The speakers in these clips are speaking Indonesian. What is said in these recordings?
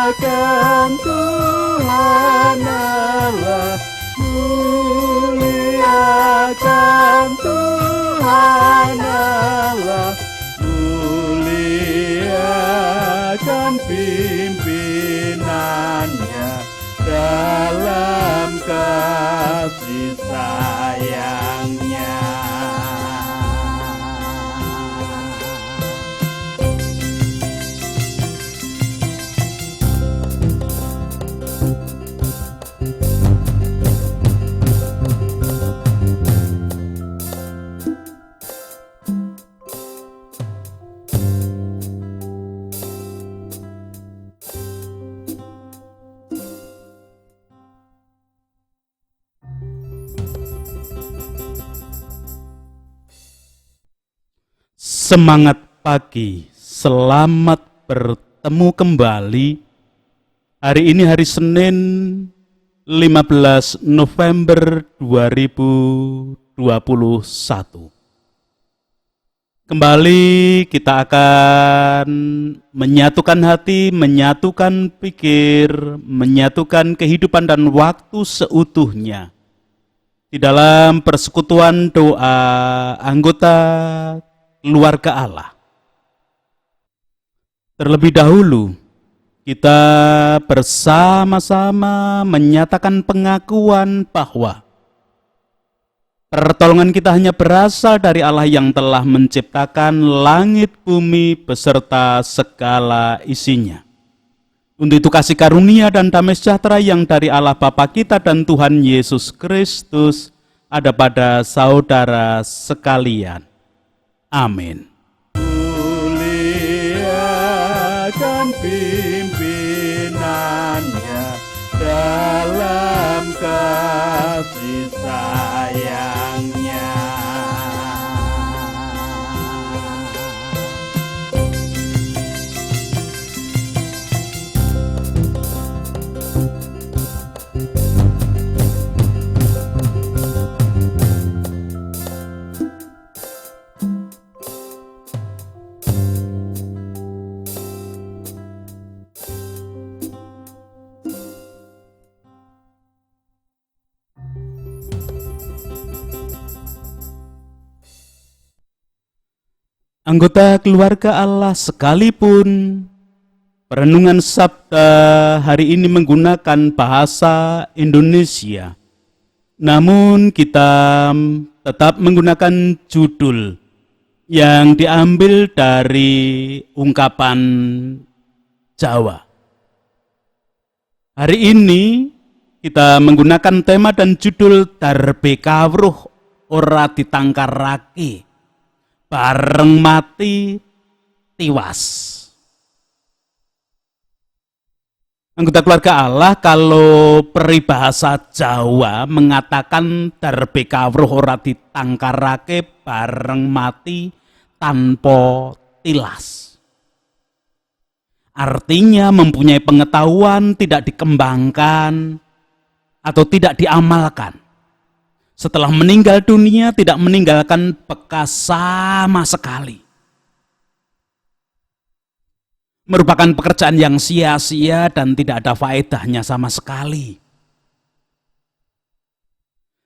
Muliakan Tuhan Allah, muliakan Tuhan Allah, muliakan pimpinannya dalam kasih sayangnya. Semangat pagi, selamat bertemu kembali. Hari ini hari Senin 15 November 2021. Kembali kita akan menyatukan hati, menyatukan pikir, menyatukan kehidupan dan waktu seutuhnya di dalam persekutuan doa anggota keluarga Allah. Terlebih dahulu, kita bersama-sama menyatakan pengakuan bahwa pertolongan kita hanya berasal dari Allah yang telah menciptakan langit bumi beserta segala isinya. Untuk itu kasih karunia dan damai sejahtera yang dari Allah Bapa kita dan Tuhan Yesus Kristus ada pada saudara sekalian. Amin. Muliakan pimpinannya dalam kasih sayangnya. Anggota keluarga Allah sekalipun perenungan Sabda hari ini menggunakan bahasa Indonesia, namun kita tetap menggunakan judul yang diambil dari ungkapan Jawa. Hari ini kita menggunakan tema dan judul Darbe kawruh ora ditangkarake, bareng mati tiwas. Anggota keluarga Allah, kalau peribahasa Jawa mengatakan darbe kawruh ora ditangkarake, bareng mati tanpa tilas. Artinya mempunyai pengetahuan tidak dikembangkan atau tidak diamalkan. Setelah meninggal dunia tidak meninggalkan bekas sama sekali. Merupakan pekerjaan yang sia-sia dan tidak ada faedahnya sama sekali.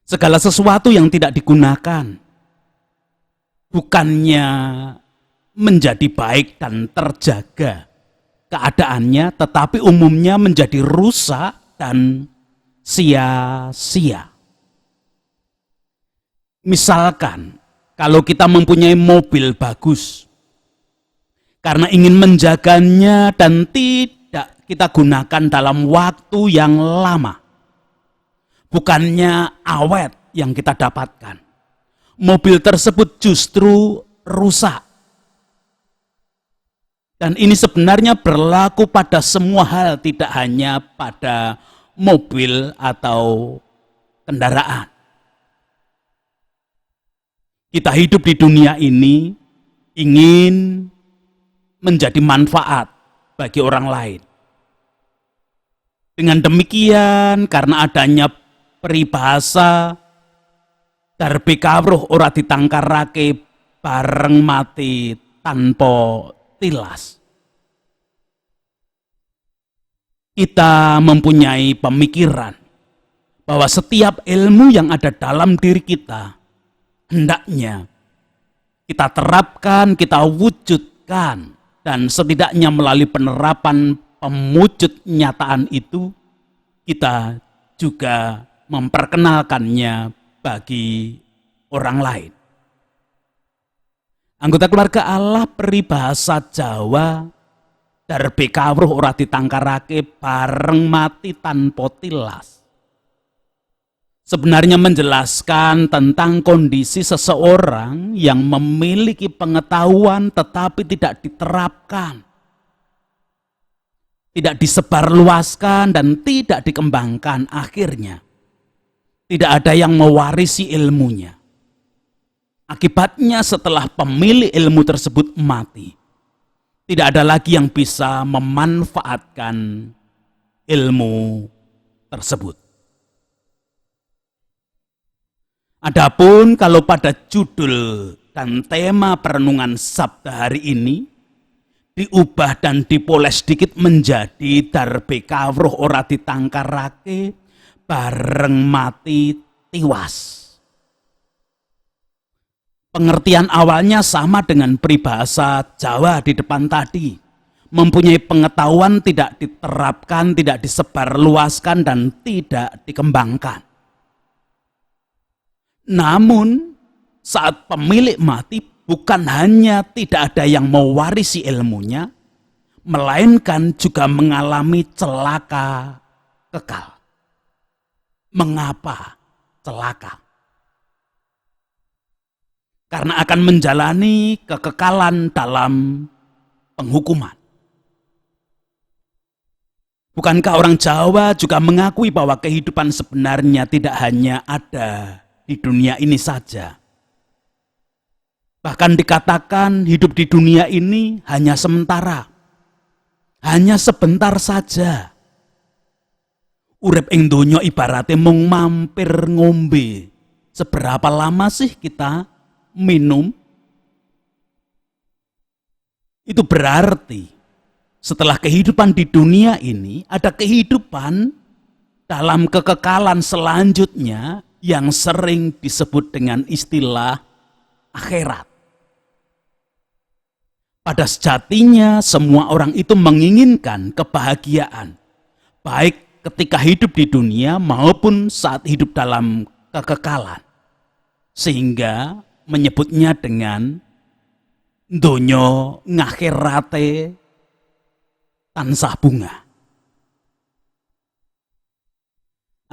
Segala sesuatu yang tidak digunakan bukannya menjadi baik dan terjaga keadaannya, tetapi umumnya menjadi rusak dan sia-sia. Misalkan, kalau kita mempunyai mobil bagus, karena ingin menjaganya dan tidak kita gunakan dalam waktu yang lama, bukannya awet yang kita dapatkan, mobil tersebut justru rusak. Dan ini sebenarnya berlaku pada semua hal, tidak hanya pada mobil atau kendaraan. Kita hidup di dunia ini ingin menjadi manfaat bagi orang lain. Dengan demikian, karena adanya peribahasa darbe kawruh ora ditangkarake, bareng mati tanpa tilas. kita mempunyai pemikiran bahwa setiap ilmu yang ada dalam diri kita hendaknya kita terapkan, kita wujudkan, dan setidaknya melalui penerapan pemujud nyataan itu kita juga memperkenalkannya bagi orang lain. Anggota keluarga Allah peribahasa Jawa darbe kawruh ora ditangkarake bareng mati tanpa tilas. Sebenarnya menjelaskan tentang kondisi seseorang yang memiliki pengetahuan tetapi tidak diterapkan, tidak disebarluaskan dan tidak dikembangkan. Akhirnya tidak ada yang mewarisi ilmunya. Akibatnya setelah pemilik ilmu tersebut mati, tidak ada lagi yang bisa memanfaatkan ilmu tersebut. Adapun kalau pada judul dan tema perenungan Sabda hari ini diubah dan dipoles sedikit menjadi darbe kawruh ora ditangkarake bareng mati tiwas. Pengertian awalnya sama dengan peribahasa Jawa di depan tadi. Mempunyai pengetahuan tidak diterapkan, tidak disebarluaskan, dan tidak dikembangkan. Namun saat pemilik mati bukan hanya tidak ada yang mewarisi ilmunya, melainkan juga mengalami celaka kekal. Mengapa celaka? Karena akan menjalani kekekalan dalam penghukuman. Bukankah orang Jawa juga mengakui bahwa kehidupan sebenarnya tidak hanya ada di dunia ini saja? Bahkan dikatakan hidup di dunia ini hanya sementara, hanya sebentar saja. Urip ing donya ibaratnya mung mampir ngombe. Seberapa lama sih kita minum? Itu berarti setelah kehidupan di dunia ini ada kehidupan dalam kekekalan selanjutnya yang sering disebut dengan istilah akhirat. Pada sejatinya semua orang itu menginginkan kebahagiaan, baik ketika hidup di dunia maupun saat hidup dalam kekekalan. Sehingga menyebutnya dengan donyo ngakhirate tansah bunga.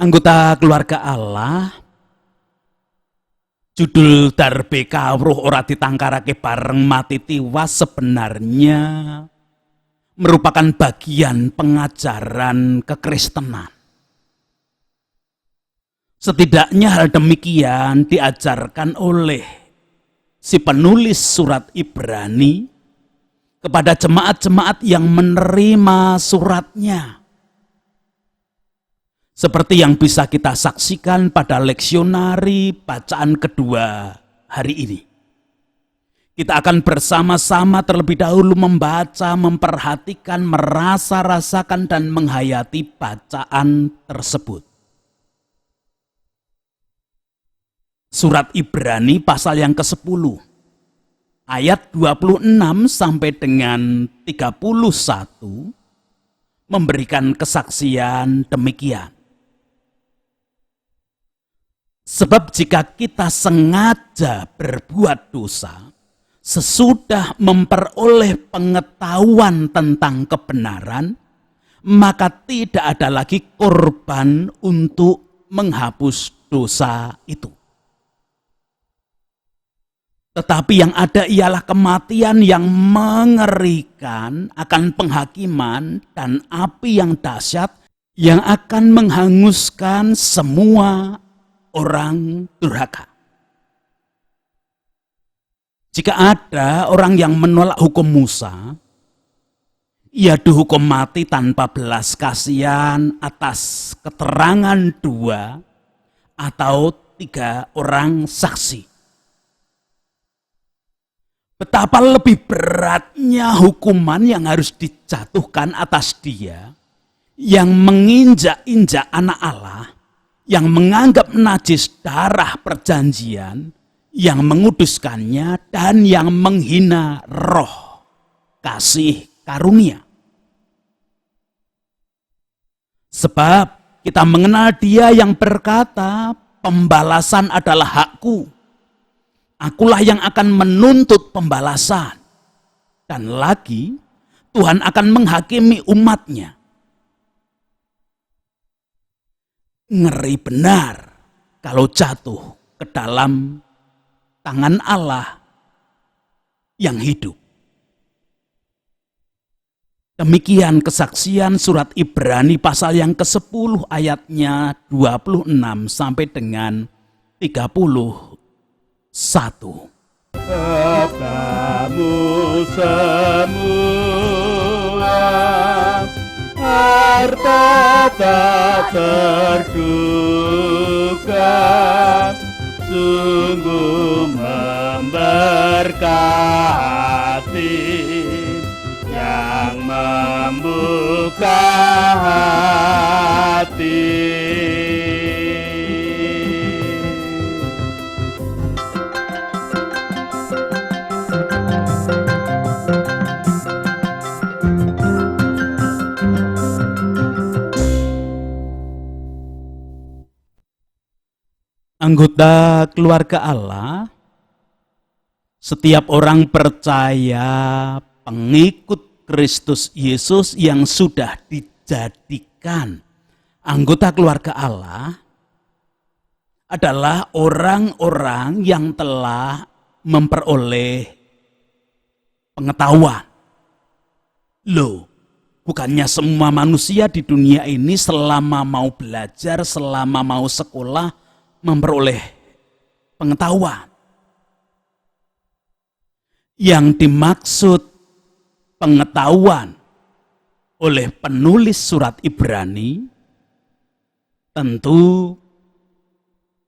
Anggota keluarga Allah, judul darbe kawruh ora ditangkarake bareng mati tiwas sebenarnya merupakan bagian pengajaran kekristenan. Setidaknya hal demikian diajarkan oleh si penulis surat Ibrani kepada jemaat-jemaat yang menerima suratnya. Seperti yang bisa kita saksikan pada leksionari bacaan kedua hari ini. Kita akan bersama-sama terlebih dahulu membaca, memperhatikan, merasa-rasakan, dan menghayati bacaan tersebut. Surat Ibrani pasal yang ke-10, ayat 26 sampai dengan 31 memberikan kesaksian demikian. Sebab jika kita sengaja berbuat dosa, sesudah memperoleh pengetahuan tentang kebenaran, maka tidak ada lagi korban untuk menghapus dosa itu. Tetapi yang ada ialah kematian yang mengerikan akan penghakiman dan api yang dahsyat yang akan menghanguskan semua orang durhaka. Jika ada orang yang menolak hukum Musa, ia dihukum mati tanpa belas kasihan atas keterangan 2 atau 3 orang saksi. Betapa lebih beratnya hukuman yang harus dijatuhkan atas dia yang menginjak-injak anak Allah, yang menganggap najis darah perjanjian, yang menguduskannya, dan yang menghina roh kasih karunia. Sebab kita mengenal Dia yang berkata, pembalasan adalah hakku. Akulah yang akan menuntut pembalasan. Dan lagi, Tuhan akan menghakimi umatnya. Ngeri benar kalau jatuh ke dalam tangan Allah yang hidup. Demikian kesaksian surat Ibrani pasal yang ke-10 ayatnya 26 sampai dengan 31. Kepadamu semua harta tak terduga, sungguh memberkati, yang membuka hati. Anggota keluarga Allah, setiap orang percaya, pengikut Kristus Yesus yang sudah dijadikan anggota keluarga Allah adalah orang-orang yang telah memperoleh pengetahuan. Loh, bukannya semua manusia di dunia ini selama mau belajar, selama mau sekolah, memperoleh pengetahuan. Yang dimaksud pengetahuan oleh penulis surat Ibrani tentu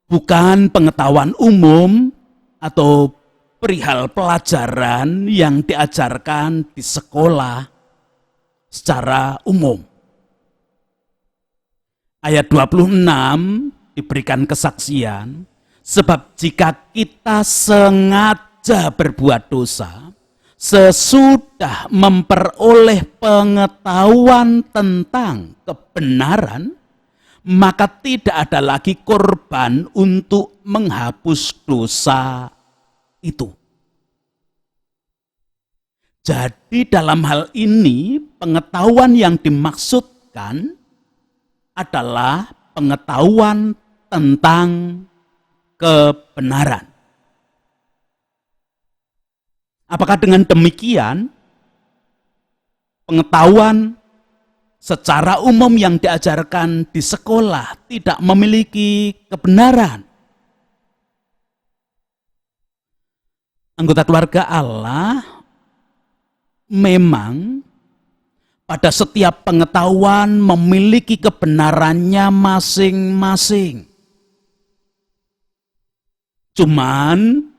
bukan pengetahuan umum atau perihal pelajaran yang diajarkan di sekolah secara umum. Ayat 26 diberikan kesaksian, sebab jika kita sengaja berbuat dosa, sesudah memperoleh pengetahuan tentang kebenaran, maka tidak ada lagi korban untuk menghapus dosa itu. Jadi dalam hal ini pengetahuan yang dimaksudkan adalah pengetahuan tentang kebenaran. Apakah dengan demikian pengetahuan secara umum yang diajarkan di sekolah tidak memiliki kebenaran? Anggota keluarga Allah memang pada setiap pengetahuan memiliki kebenarannya masing-masing. Cuman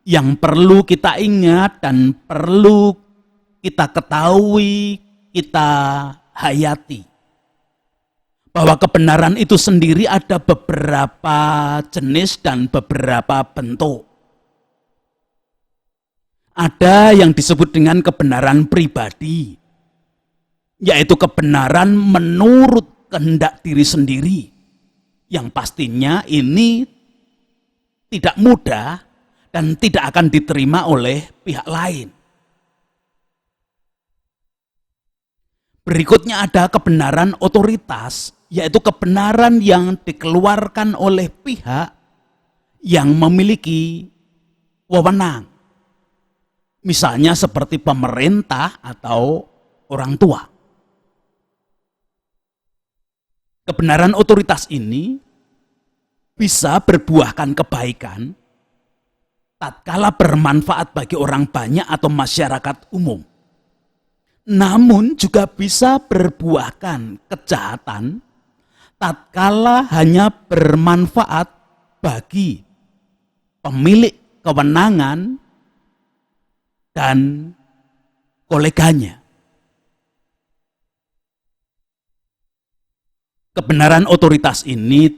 yang perlu kita ingat dan perlu kita ketahui, kita hayati, bahwa kebenaran itu sendiri ada beberapa jenis dan beberapa bentuk. Ada yang disebut dengan kebenaran pribadi, yaitu kebenaran menurut kehendak diri sendiri, yang pastinya ini tidak mudah dan tidak akan diterima oleh pihak lain. Berikutnya ada kebenaran otoritas, yaitu kebenaran yang dikeluarkan oleh pihak yang memiliki wewenang. Misalnya seperti pemerintah atau orang tua. Kebenaran otoritas ini bisa berbuahkan kebaikan tatkala bermanfaat bagi orang banyak atau masyarakat umum. Namun juga bisa berbuahkan kejahatan tatkala hanya bermanfaat bagi pemilik kewenangan dan koleganya. Kebenaran otoritas ini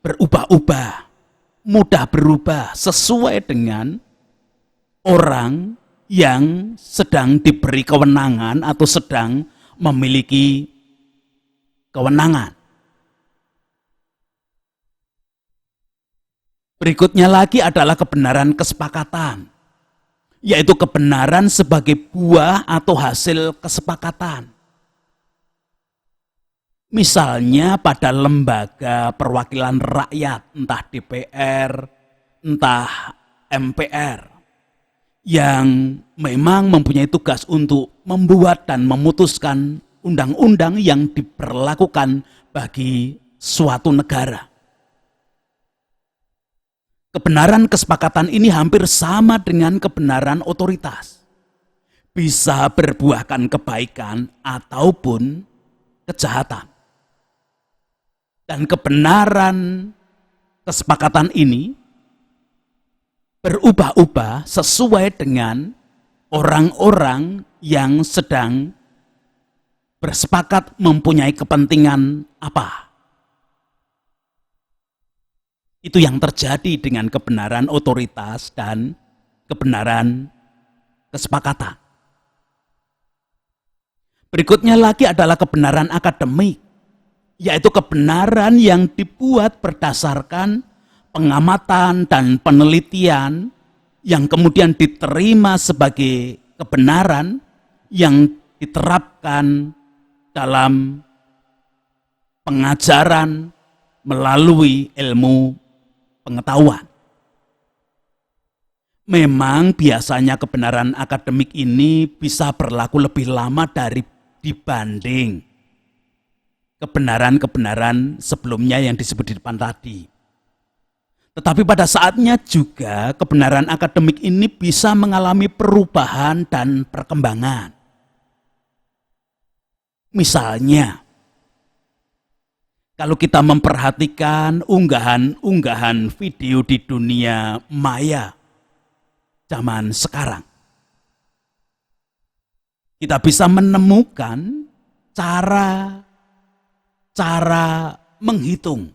berubah-ubah, mudah berubah sesuai dengan orang yang sedang diberi kewenangan atau sedang memiliki kewenangan. Berikutnya lagi adalah kebenaran kesepakatan, yaitu kebenaran sebagai buah atau hasil kesepakatan. Misalnya pada lembaga perwakilan rakyat, entah DPR, entah MPR, yang memang mempunyai tugas untuk membuat dan memutuskan undang-undang yang diberlakukan bagi suatu negara. Kebenaran kesepakatan ini hampir sama dengan kebenaran otoritas. Bisa berbuahkan kebaikan ataupun kejahatan. Dan kebenaran kesepakatan ini berubah-ubah sesuai dengan orang-orang yang sedang bersepakat mempunyai kepentingan apa. Itu yang terjadi dengan kebenaran otoritas dan kebenaran kesepakatan. Berikutnya lagi adalah kebenaran akademik, yaitu kebenaran yang dibuat berdasarkan pengamatan dan penelitian yang kemudian diterima sebagai kebenaran yang diterapkan dalam pengajaran melalui ilmu pengetahuan. Memang biasanya kebenaran akademik ini bisa berlaku lebih lama dibanding kebenaran-kebenaran sebelumnya yang disebut di depan tadi. Tetapi pada saatnya juga kebenaran akademik ini bisa mengalami perubahan dan perkembangan. Misalnya, kalau kita memperhatikan unggahan-unggahan video di dunia maya zaman sekarang, kita bisa menemukan cara menghitung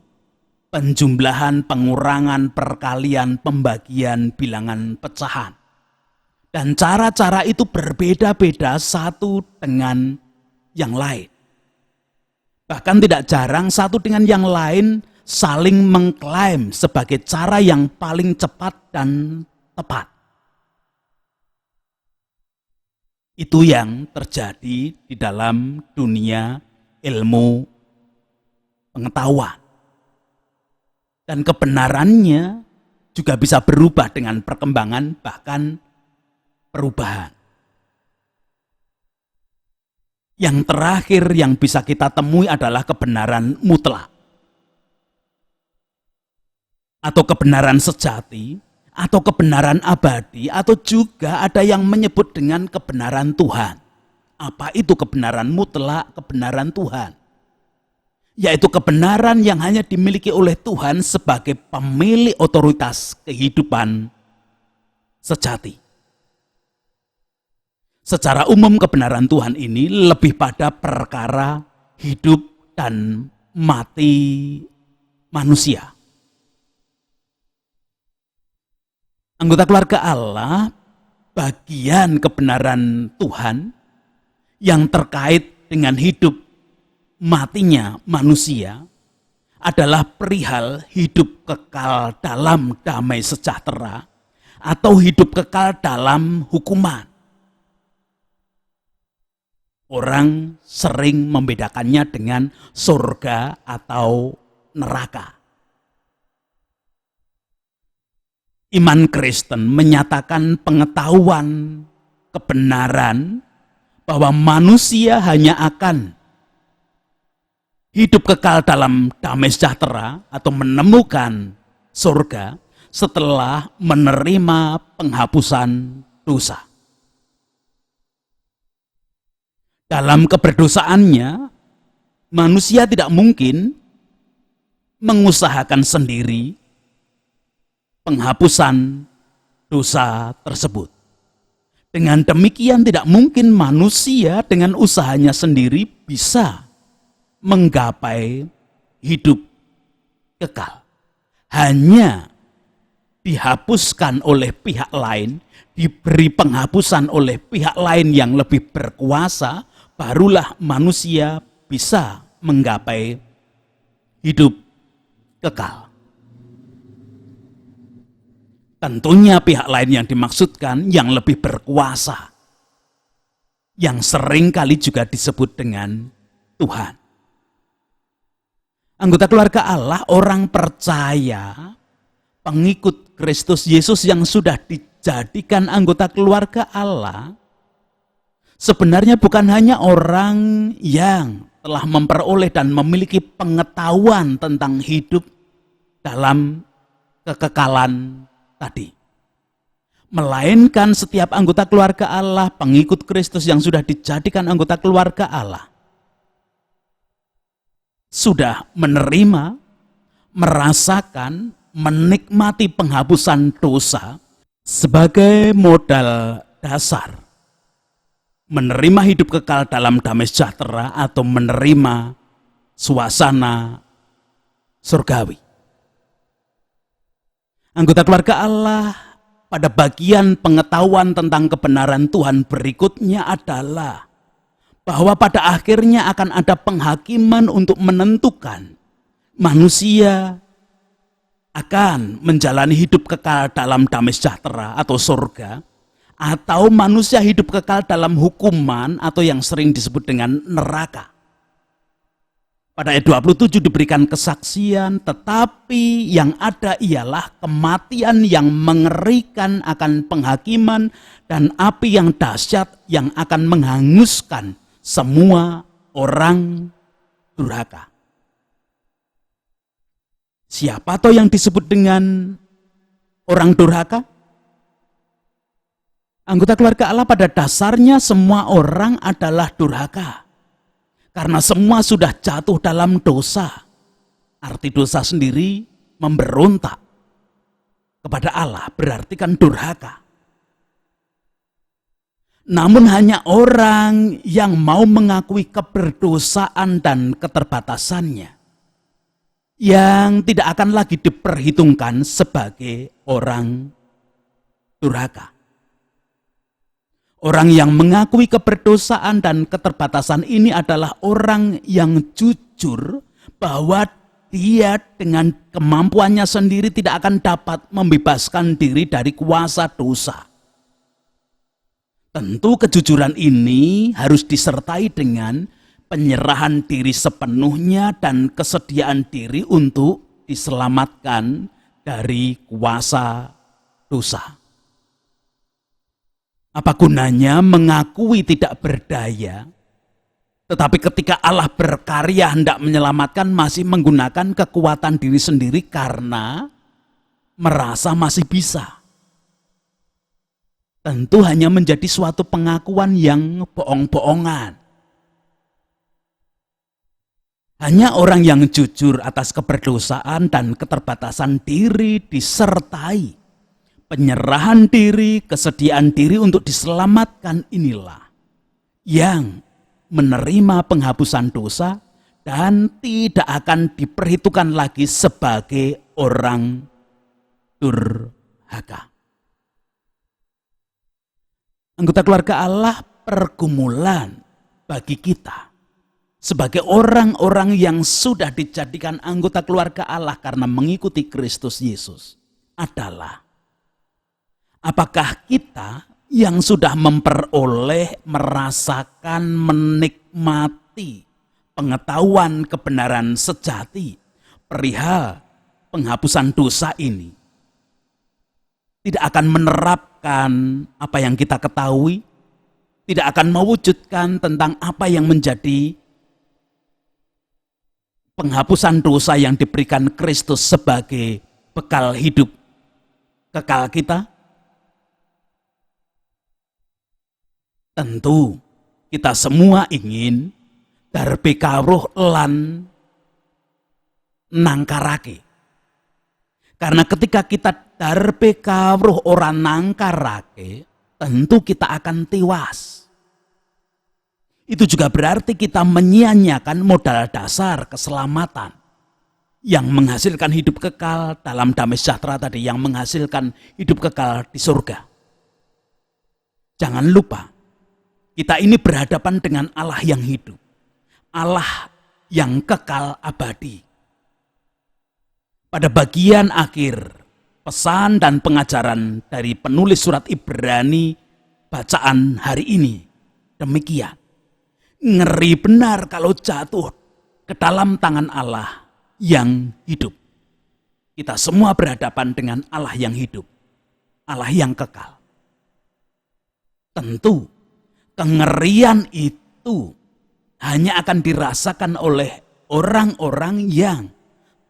penjumlahan, pengurangan, perkalian, pembagian bilangan pecahan. Dan cara-cara itu berbeda-beda satu dengan yang lain. Bahkan tidak jarang satu dengan yang lain saling mengklaim sebagai cara yang paling cepat dan tepat. Itu yang terjadi di dalam dunia ilmu pengetahuan. Dan kebenarannya juga bisa berubah dengan perkembangan bahkan perubahan. Yang terakhir yang bisa kita temui adalah kebenaran mutlak. Atau kebenaran sejati, atau kebenaran abadi, atau juga ada yang menyebut dengan kebenaran Tuhan. Apa itu kebenaran mutlak, kebenaran Tuhan? Yaitu kebenaran yang hanya dimiliki oleh Tuhan sebagai pemilik otoritas kehidupan sejati. Secara umum kebenaran Tuhan ini lebih pada perkara hidup dan mati manusia. Anggota keluarga Allah, bagian kebenaran Tuhan yang terkait dengan hidup matinya manusia adalah perihal hidup kekal dalam damai sejahtera atau hidup kekal dalam hukuman. Orang sering membedakannya dengan surga atau neraka. Iman Kristen menyatakan pengetahuan kebenaran bahwa manusia hanya akan hidup kekal dalam damai sejahtera atau menemukan surga setelah menerima penghapusan dosa. Dalam keberdosaannya, manusia tidak mungkin mengusahakan sendiri penghapusan dosa tersebut. Dengan demikian tidak mungkin manusia dengan usahanya sendiri bisa menggapai hidup kekal. Hanya dihapuskan oleh pihak lain, diberi penghapusan oleh pihak lain yang lebih berkuasa, barulah manusia bisa menggapai hidup kekal. Tentunya pihak lain yang dimaksudkan yang lebih berkuasa, yang sering kali juga disebut dengan Tuhan. Anggota keluarga Allah, orang percaya, pengikut Kristus Yesus yang sudah dijadikan anggota keluarga Allah, sebenarnya bukan hanya orang yang telah memperoleh dan memiliki pengetahuan tentang hidup dalam kekekalan tadi, melainkan setiap anggota keluarga Allah, pengikut Kristus yang sudah dijadikan anggota keluarga Allah, sudah menerima, merasakan, menikmati penghapusan dosa sebagai modal dasar menerima hidup kekal dalam damai sejahtera atau menerima suasana surgawi. Anggota keluarga Allah pada bagian pengetahuan tentang kebenaran Tuhan berikutnya adalah bahwa pada akhirnya akan ada penghakiman untuk menentukan manusia akan menjalani hidup kekal dalam damai sejahtera atau surga, atau manusia hidup kekal dalam hukuman atau yang sering disebut dengan neraka. Pada ayat 27 diberikan kesaksian, tetapi yang ada ialah kematian yang mengerikan akan penghakiman dan api yang dahsyat yang akan menghanguskan semua orang durhaka. Siapa toh yang disebut dengan orang durhaka? Anggota keluarga Allah pada dasarnya semua orang adalah durhaka. Karena semua sudah jatuh dalam dosa. Arti dosa sendiri memberontak kepada Allah, berarti kan durhaka. Namun hanya orang yang mau mengakui keberdosaan dan keterbatasannya yang tidak akan lagi diperhitungkan sebagai orang durhaka. Orang yang mengakui keberdosaan dan keterbatasan ini adalah orang yang jujur bahwa dia dengan kemampuannya sendiri tidak akan dapat membebaskan diri dari kuasa dosa. Tentu kejujuran ini harus disertai dengan penyerahan diri sepenuhnya dan kesediaan diri untuk diselamatkan dari kuasa dosa. Apa gunanya mengakui tidak berdaya, tetapi ketika Allah berkarya hendak menyelamatkan masih menggunakan kekuatan diri sendiri karena merasa masih bisa? Tentu hanya menjadi suatu pengakuan yang bohong-bohongan. Hanya orang yang jujur atas keberdosaan dan keterbatasan diri disertai penyerahan diri, kesediaan diri untuk diselamatkan inilah yang menerima penghapusan dosa dan tidak akan diperhitungkan lagi sebagai orang durhaka. Anggota keluarga Allah, pergumulan bagi kita sebagai orang-orang yang sudah dijadikan anggota keluarga Allah karena mengikuti Kristus Yesus adalah apakah kita yang sudah memperoleh, merasakan, menikmati pengetahuan kebenaran sejati perihal penghapusan dosa ini tidak akan menerapkan apa yang kita ketahui, tidak akan mewujudkan tentang apa yang menjadi penghapusan dosa yang diberikan Kristus sebagai bekal hidup kekal kita? Tentu kita semua ingin darbe kawruh lan nangkarake. Karena ketika kita darbe kawruh ora nangkarake, tentu kita akan tiwas. Itu juga berarti kita menyia-nyiakan modal dasar keselamatan yang menghasilkan hidup kekal dalam damai sejahtera tadi, yang menghasilkan hidup kekal di surga. Jangan lupa, kita ini berhadapan dengan Allah yang hidup, Allah yang kekal abadi. Pada bagian akhir pesan dan pengajaran dari penulis surat Ibrani bacaan hari ini demikian. Ngeri benar kalau jatuh ke dalam tangan Allah yang hidup. Kita semua berhadapan dengan Allah yang hidup, Allah yang kekal. Tentu kengerian itu hanya akan dirasakan oleh orang-orang yang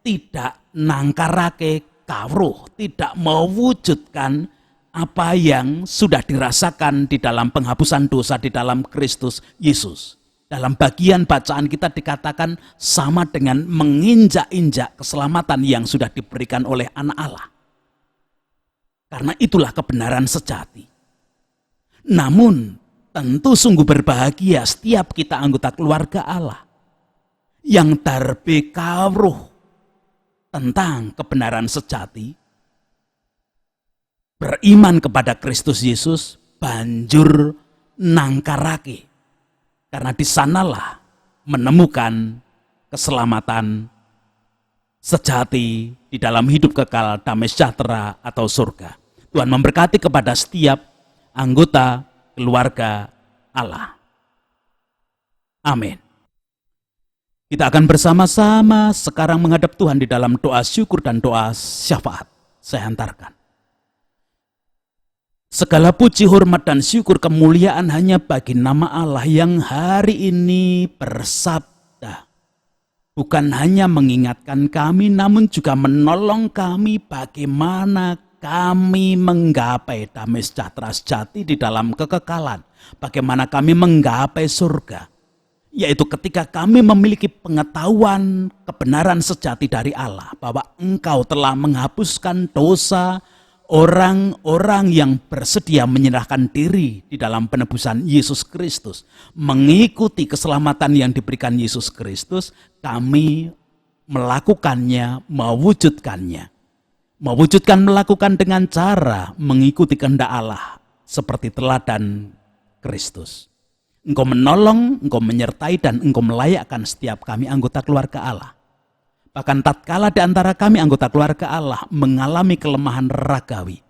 tidak nangkarake kawruh, tidak mewujudkan apa yang sudah dirasakan di dalam penghapusan dosa di dalam Kristus Yesus. Dalam bagian bacaan kita dikatakan sama dengan menginjak-injak keselamatan yang sudah diberikan oleh anak Allah. Karena itulah kebenaran sejati. Namun tentu sungguh berbahagia setiap kita anggota keluarga Allah yang darbe kawruh tentang kebenaran sejati, beriman kepada Kristus Yesus, banjur nangkarake. Karena di sanalah menemukan keselamatan sejati di dalam hidup kekal, damai sejahtera atau surga. Tuhan memberkati kepada setiap anggota keluarga Allah. Amin. Kita akan bersama-sama sekarang menghadap Tuhan di dalam doa syukur dan doa syafaat. Saya hantarkan. Segala puji, hormat, dan syukur kemuliaan hanya bagi nama Allah yang hari ini bersabda. Bukan hanya mengingatkan kami, namun juga menolong kami bagaimana kami menggapai damai sejahtera sejati di dalam kekekalan. Bagaimana kami menggapai surga. Yaitu ketika kami memiliki pengetahuan kebenaran sejati dari Allah. Bahwa Engkau telah menghapuskan dosa orang-orang yang bersedia menyerahkan diri di dalam penebusan Yesus Kristus. Mengikuti keselamatan yang diberikan Yesus Kristus, kami melakukannya, mewujudkannya. Mewujudkan melakukan dengan cara mengikuti kehendak Allah seperti teladan Kristus. Engkau menolong, Engkau menyertai, dan Engkau melayakkan setiap kami anggota keluarga Allah. Bahkan tatkala di antara kami anggota keluarga Allah mengalami kelemahan ragawi,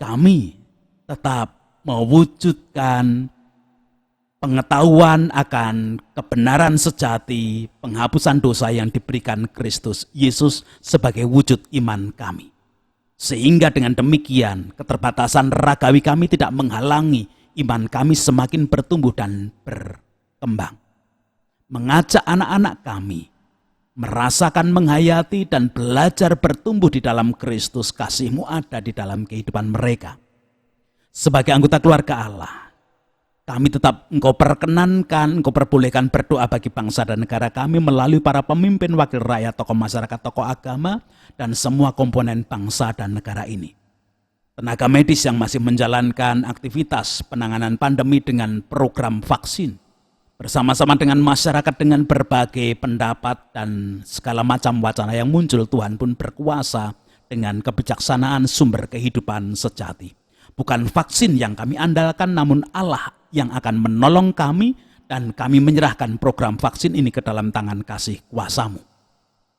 kami tetap mewujudkan pengetahuan akan kebenaran sejati, penghapusan dosa yang diberikan Kristus Yesus sebagai wujud iman kami. Sehingga dengan demikian keterbatasan ragawi kami tidak menghalangi iman kami semakin bertumbuh dan berkembang. Mengajak anak-anak kami merasakan, menghayati, dan belajar bertumbuh di dalam Kristus. Kasih-Mu ada di dalam kehidupan mereka. Sebagai anggota keluarga Allah, kami tetap Engkau perkenankan, Engkau perbolehkan berdoa bagi bangsa dan negara kami melalui para pemimpin, wakil rakyat, tokoh masyarakat, tokoh agama, dan semua komponen bangsa dan negara ini. Tenaga medis yang masih menjalankan aktivitas penanganan pandemi dengan program vaksin, bersama-sama dengan masyarakat dengan berbagai pendapat dan segala macam wacana yang muncul, Tuhan pun berkuasa dengan kebijaksanaan sumber kehidupan sejati. Bukan vaksin yang kami andalkan, namun Allah yang akan menolong kami, dan kami menyerahkan program vaksin ini ke dalam tangan kasih kuasa-Mu.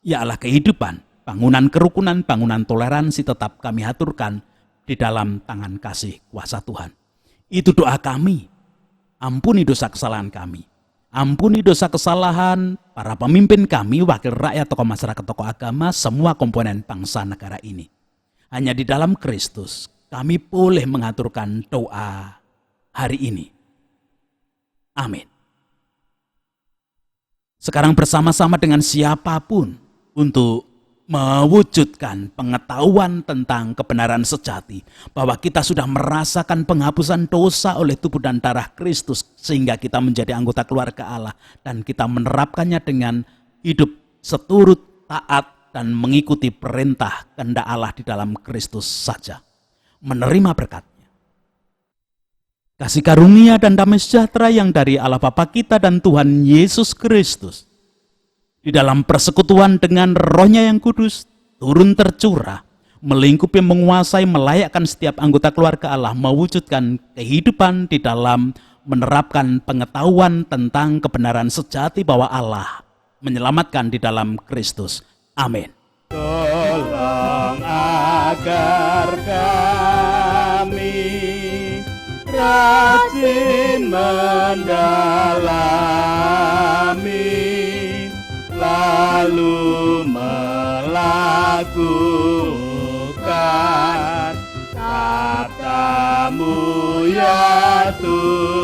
Ya Allah kehidupan, bangunan kerukunan, bangunan toleransi tetap kami haturkan di dalam tangan kasih kuasa Tuhan. Itu doa kami. Ampuni dosa kesalahan kami. Ampuni dosa kesalahan para pemimpin kami, wakil rakyat, tokoh masyarakat, tokoh agama, semua komponen bangsa negara ini. Hanya di dalam Kristus kami boleh mengaturkan doa hari ini. Amin. Sekarang bersama-sama dengan siapapun untuk mewujudkan pengetahuan tentang kebenaran sejati, bahwa kita sudah merasakan penghapusan dosa oleh tubuh dan darah Kristus sehingga kita menjadi anggota keluarga Allah, dan kita menerapkannya dengan hidup seturut, taat, dan mengikuti perintah kehendak Allah di dalam Kristus saja. Menerima berkatnya. Kasih karunia dan damai sejahtera yang dari Allah Bapa kita dan Tuhan Yesus Kristus, di dalam persekutuan dengan Roh-Nya yang kudus, turun tercurah, melingkupi, menguasai, melayakkan setiap anggota keluarga Allah, mewujudkan kehidupan di dalam menerapkan pengetahuan tentang kebenaran sejati bahwa Allah menyelamatkan di dalam Kristus. Amin. Tolong agar kami rajin mendalami, lalu melakukan kata-Mu ya Tuhan.